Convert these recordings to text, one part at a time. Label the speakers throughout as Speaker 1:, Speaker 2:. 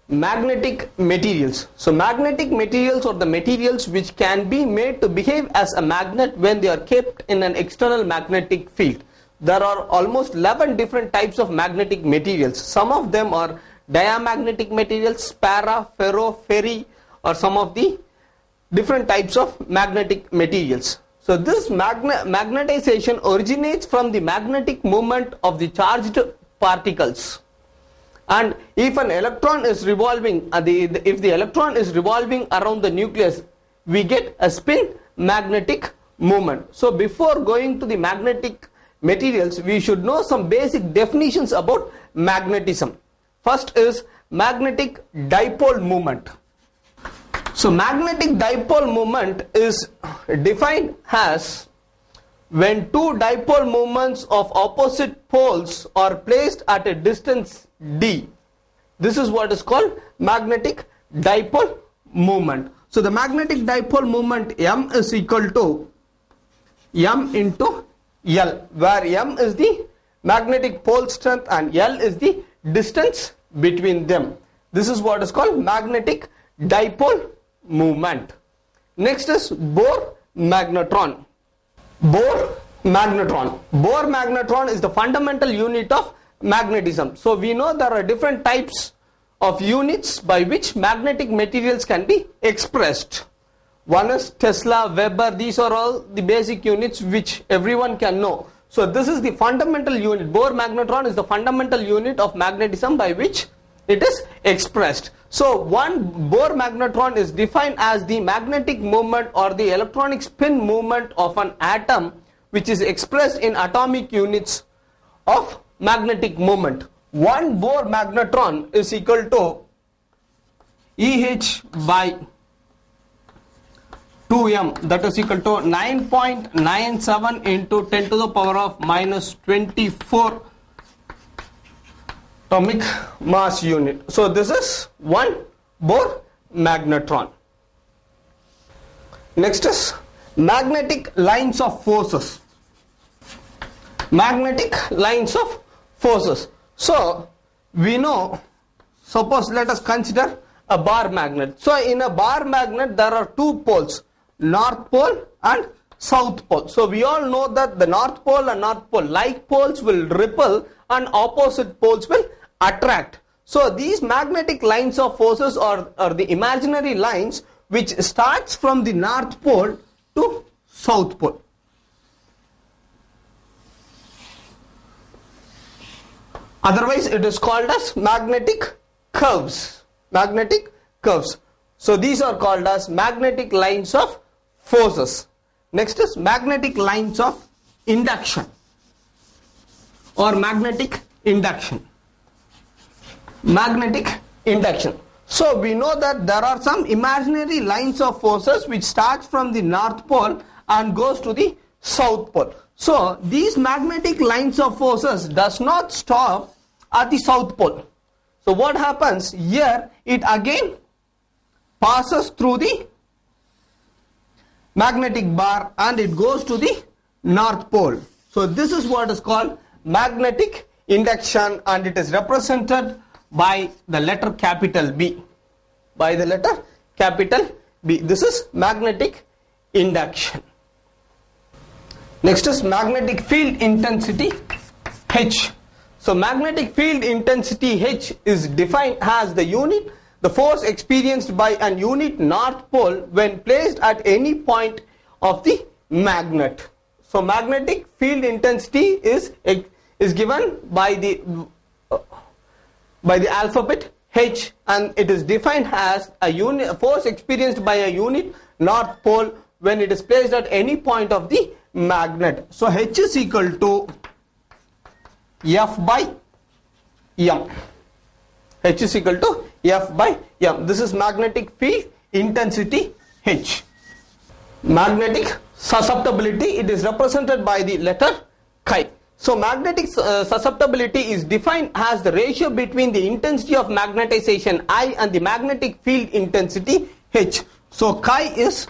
Speaker 1: magnetic materials. So magnetic materials are the materials which can be made to behave as a magnet when they are kept in an external magnetic field. There are almost 11 different types of magnetic materials. Some of them are diamagnetic materials, para, ferro, ferri, or some of the different types of magnetic materials. So this magnetization originates from the magnetic movement of the charged particles. And if an electron is revolving, if the electron is revolving around the nucleus, we get a spin magnetic movement. So before going to the magnetic materials, we should know some basic definitions about magnetism. First is magnetic dipole moment. So magnetic dipole moment is defined as when two dipole moments of opposite poles are placed at a distance d. This is what is called magnetic dipole moment. So the magnetic dipole moment M is equal to M into L, where M is the magnetic pole strength and L is the distance between them. This is what is called magnetic dipole moment. Next is Bohr magnetron. Bohr magnetron. Bohr magnetron is the fundamental unit of magnetism. So we know there are different types of units by which magnetic materials can be expressed. One is Tesla, Weber. These are all the basic units which everyone can know. So this is the fundamental unit. Bohr magnetron is the fundamental unit of magnetism by which it is expressed. So one Bohr magnetron is defined as the magnetic moment or the electronic spin movement of an atom, which is expressed in atomic units of magnetic moment. One Bohr magnetron is equal to EH by 2m, that is equal to 9.97 into 10 to the power of minus 24 atomic mass unit. So this is one Bohr magnetron. Next is magnetic lines of forces. Magnetic lines of forces. So we know, suppose let us consider a bar magnet. So in a bar magnet there are two poles, north pole and south pole. So we all know that the north pole and north pole, like poles will repel and opposite poles will attract. So these magnetic lines of forces are the imaginary lines which starts from the north pole to south pole. Otherwise it is called as magnetic curves. Magnetic curves. So these are called as magnetic lines of forces. Next is magnetic lines of induction or magnetic induction. Magnetic induction. So we know that there are some imaginary lines of forces which starts from the north pole and goes to the south pole. So these magnetic lines of forces does not stop at the south pole. So what happens here, it again passes through the magnetic bar and it goes to the north pole. So this is what is called magnetic induction, and it is represented by the letter capital B. By the letter capital B. This is magnetic induction. Next is magnetic field intensity H. So magnetic field intensity H is defined as the unit, the force experienced by an unit north pole when placed at any point of the magnet. So magnetic field intensity is given by the alphabet H, and it is defined as a force experienced by a unit north pole when it is placed at any point of the magnet. So H is equal to F by M. H is equal to F by M. This is magnetic field intensity H. Magnetic susceptibility, it is represented by the letter chi. So magnetic susceptibility is defined as the ratio between the intensity of magnetization I and the magnetic field intensity H. So chi is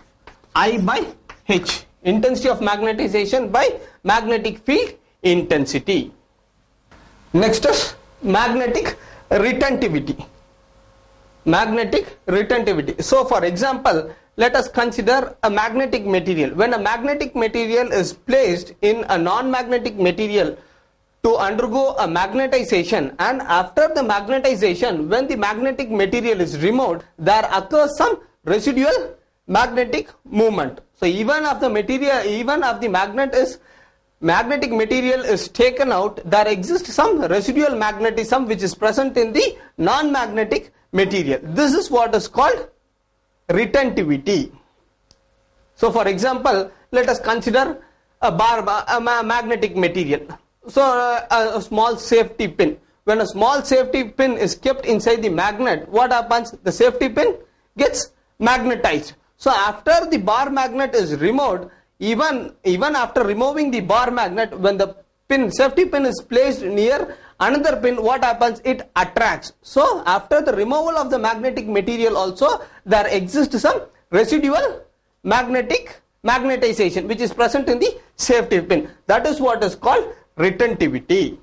Speaker 1: I by H. Intensity of magnetization by magnetic field intensity. Next is magnetic retentivity. magnetic retentivity. So for example, let us consider a magnetic material. When a magnetic material is placed in a non-magnetic material to undergo a magnetization, and after the magnetization, when the magnetic material is removed, there occurs some residual magnetic movement. So even if the magnetic material is taken out, there exists some residual magnetism which is present in the non-magnetic material. This is what is called retentivity. So for example, let us consider a magnetic material. So a small safety pin. When a small safety pin is kept inside the magnet, what happens? The safety pin gets magnetized. So after the bar magnet is removed, even after removing the bar magnet, when the safety pin is placed near another pin, what happens? It attracts. So after the removal of the magnetic material also, there exists some residual magnetization which is present in the safety pin. That is what is called retentivity.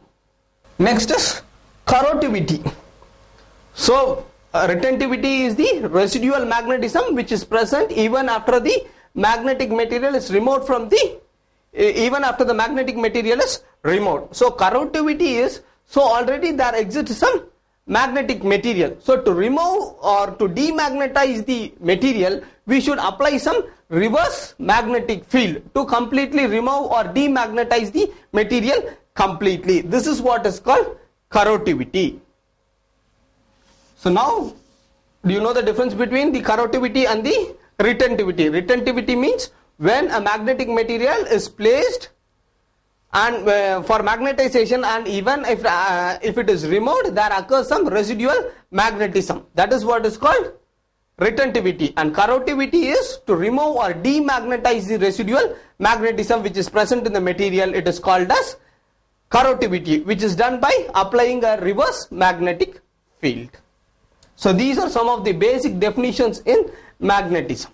Speaker 1: Next is corrotivity. So retentivity is the residual magnetism which is present even after the magnetic material is removed from the magnetic material is removed. So corrotivity is, so already there exists some magnetic material. So to remove or to demagnetize the material, we should apply some reverse magnetic field to completely remove or demagnetize the material completely. This is what is called corrotivity. So now, do you know the difference between the corrotivity and the retentivity? Retentivity means when a magnetic material is placed and for magnetization, and even if it is removed, there occurs some residual magnetism. That is what is called retentivity. And corrotivity is to remove or demagnetize the residual magnetism which is present in the material. It is called as corrotivity, which is done by applying a reverse magnetic field. So these are some of the basic definitions in magnetism.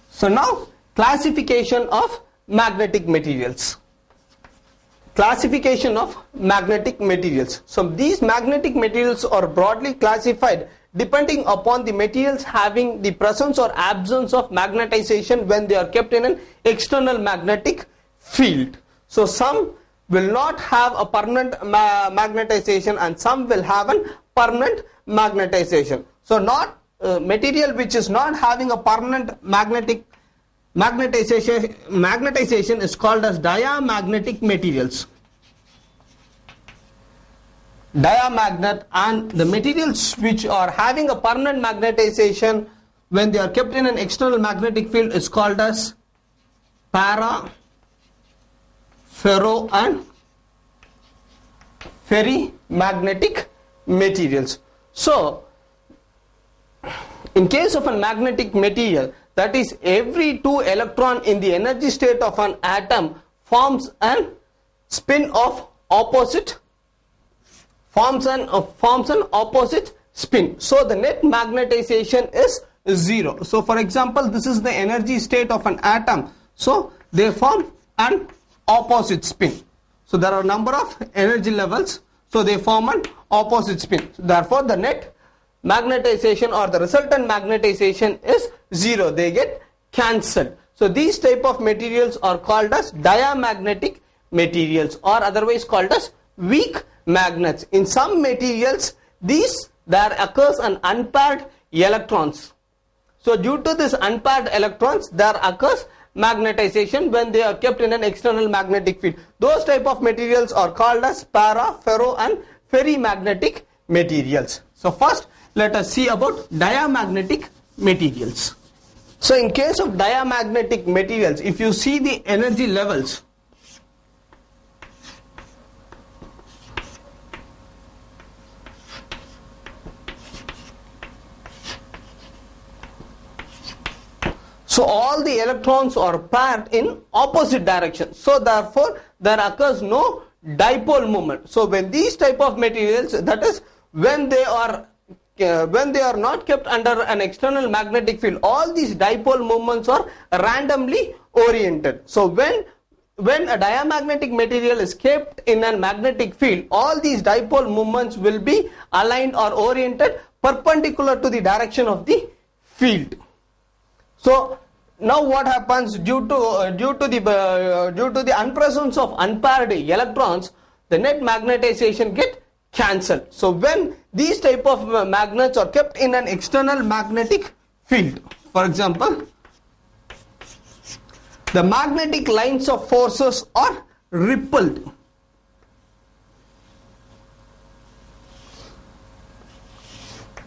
Speaker 1: So now, classification of magnetic materials. Classification of magnetic materials. So these magnetic materials are broadly classified depending upon the materials having the presence or absence of magnetization when they are kept in an external magnetic field. So some will not have a permanent magnetization and some will have a permanent magnetization. So not material which is not having a permanent magnetization is called as diamagnetic materials. Diamagnet, and the materials which are having a permanent magnetization when they are kept in an external magnetic field is called as para, ferro and ferrimagnetic materials. So in case of a magnetic material, that is every 2 electron in the energy state of an atom forms an spin of opposite forms an opposite spin. So the net magnetization is 0. So for example, this is the energy state of an atom. So they form an opposite spin. So there are a number of energy levels. So they form an opposite spin. Therefore the net magnetization or the resultant magnetization is 0. They get cancelled. So these type of materials are called as diamagnetic materials, or otherwise called as weak magnets. In some materials, there occurs an unpaired electrons. So due to this unpaired electrons, there occurs magnetization when they are kept in an external magnetic field. Those type of materials are called as para, ferro and ferrimagnetic materials. So first, let us see about diamagnetic materials. So in case of diamagnetic materials, if you see the energy levels, so all the electrons are paired in opposite directions. So therefore there occurs no dipole moment. So when these type of materials, that is when they are not kept under an external magnetic field, all these dipole moments are randomly oriented. So when a diamagnetic material is kept in a magnetic field, all these dipole moments will be aligned or oriented perpendicular to the direction of the field. So now what happens due to the unpresence of unpaired electrons, the net magnetization get cancelled. So when these type of magnets are kept in an external magnetic field, for example, the magnetic lines of forces are repelled.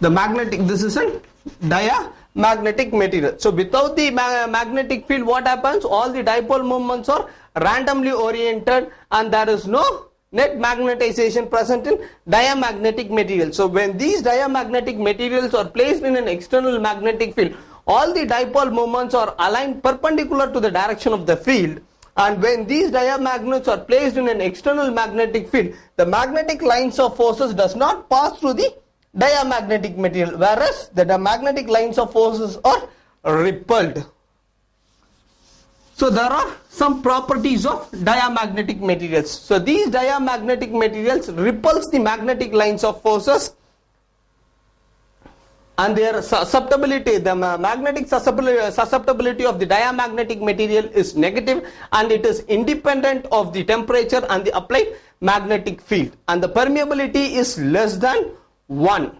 Speaker 1: This is a diamagnetic material. So without the magnetic field, what happens? All the dipole moments are randomly oriented and there is no net magnetization present in diamagnetic material. So when these diamagnetic materials are placed in an external magnetic field, all the dipole moments are aligned perpendicular to the direction of the field, and when these diamagnets are placed in an external magnetic field, the magnetic lines of forces does not pass through the diamagnetic material, whereas the magnetic lines of forces are repelled. So there are some properties of diamagnetic materials. So these diamagnetic materials repels the magnetic lines of forces, and their susceptibility, the magnetic susceptibility of the diamagnetic material is negative, and it is independent of the temperature and the applied magnetic field, and the permeability is less than 1,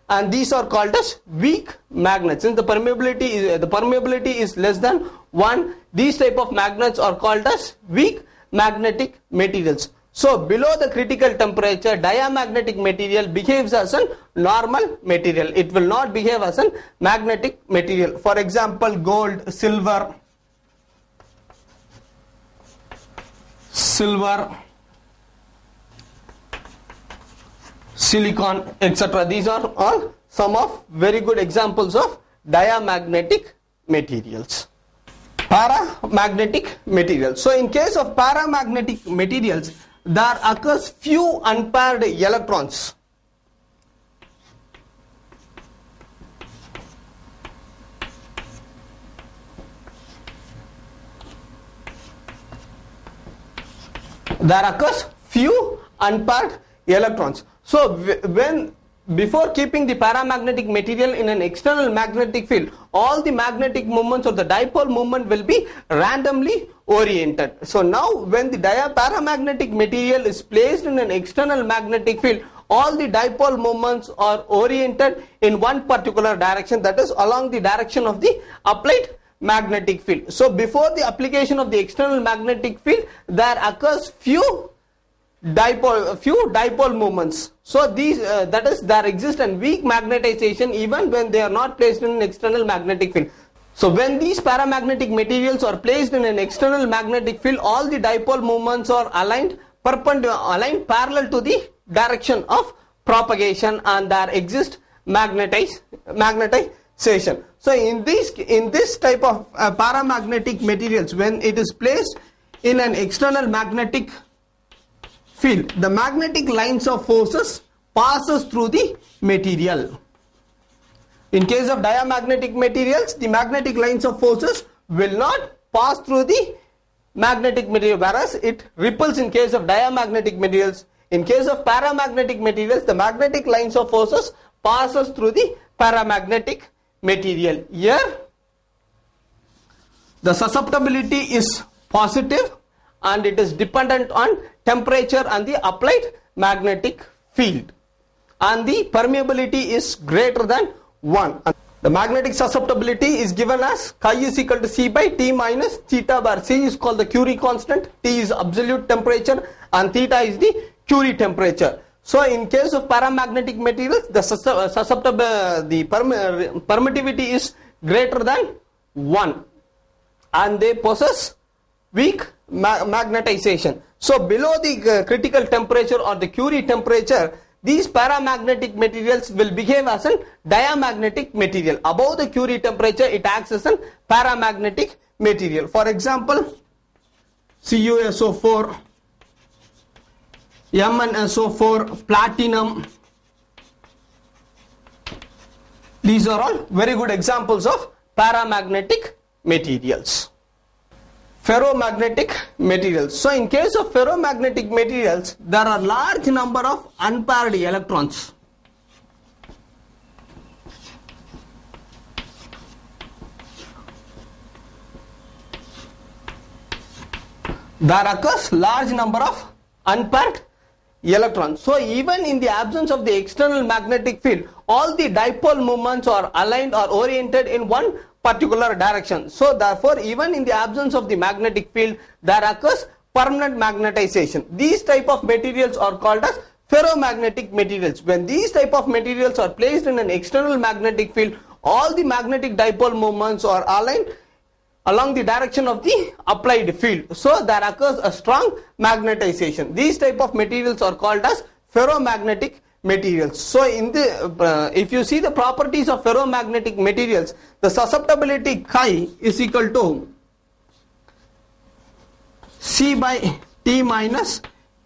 Speaker 1: and these are called as weak magnets. Since the permeability is less than 1, these type of magnets are called as weak magnetic materials. So below the critical temperature, diamagnetic material behaves as a normal material. It will not behave as a magnetic material. For example, gold, silver, silicon, etc. These are all some of very good examples of diamagnetic materials. Paramagnetic materials. So in case of paramagnetic materials, there occurs few unpaired electrons. So before keeping the paramagnetic material in an external magnetic field, all the magnetic moments or the dipole moment will be randomly oriented. So now when the paramagnetic material is placed in an external magnetic field, all the dipole moments are oriented in one particular direction, that is along the direction of the applied magnetic field. So before the application of the external magnetic field, there occurs few dipole moments. So these there exists a weak magnetization even when they are not placed in an external magnetic field. So when these paramagnetic materials are placed in an external magnetic field, all the dipole moments are aligned parallel to the direction of propagation, and there exists magnetization. So in this type of paramagnetic materials, when it is placed in an external magnetic field, the magnetic lines of forces passes through the material. In case of diamagnetic materials, the magnetic lines of forces will not pass through the magnetic material, whereas it repels in case of diamagnetic materials. In case of paramagnetic materials, the magnetic lines of forces passes through the paramagnetic material. Here the susceptibility is positive and it is dependent on temperature and the applied magnetic field, and the permeability is greater than 1. The magnetic susceptibility is given as chi is equal to C by T minus theta, where C is called the Curie constant, T is absolute temperature, and theta is the Curie temperature. So in case of paramagnetic materials, the permittivity is greater than 1, and they possess weak magnetization. So below the critical temperature or the Curie temperature, these paramagnetic materials will behave as a diamagnetic material. Above the Curie temperature, it acts as a paramagnetic material. For example, CuSO4, MnSO4, platinum. These are all very good examples of paramagnetic materials. Ferromagnetic materials. So in case of ferromagnetic materials, there are large number of unpaired electrons. there occurs large number of unpaired electrons. So even in the absence of the external magnetic field, all the dipole moments are aligned or oriented in one particular direction. So therefore, even in the absence of the magnetic field, there occurs permanent magnetization. These type of materials are called as ferromagnetic materials. When these type of materials are placed in an external magnetic field, all the magnetic dipole moments are aligned along the direction of the applied field. So there occurs a strong magnetization. These type of materials are called as ferromagnetic materials. So in the if you see the properties of ferromagnetic materials, the susceptibility chi is equal to C by T minus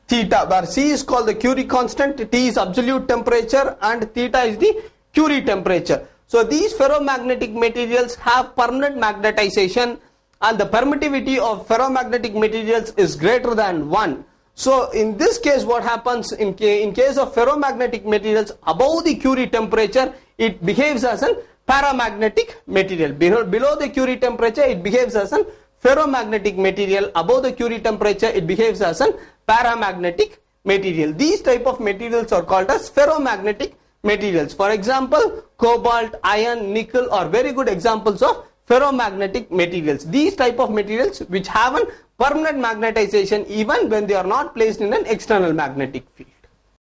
Speaker 1: theta, where C is called the Curie constant, T is absolute temperature, and theta is the Curie temperature. So these ferromagnetic materials have permanent magnetization, and the permittivity of ferromagnetic materials is greater than 1. So in this case, what happens in case of ferromagnetic materials above the Curie temperature, it behaves as a paramagnetic material. Below the Curie temperature, it behaves as a ferromagnetic material. Above the Curie temperature, it behaves as a paramagnetic material. These type of materials are called as ferromagnetic materials. For example, cobalt, iron, nickel are very good examples of ferromagnetic materials. These type of materials which have a permanent magnetization even when they are not placed in an external magnetic field.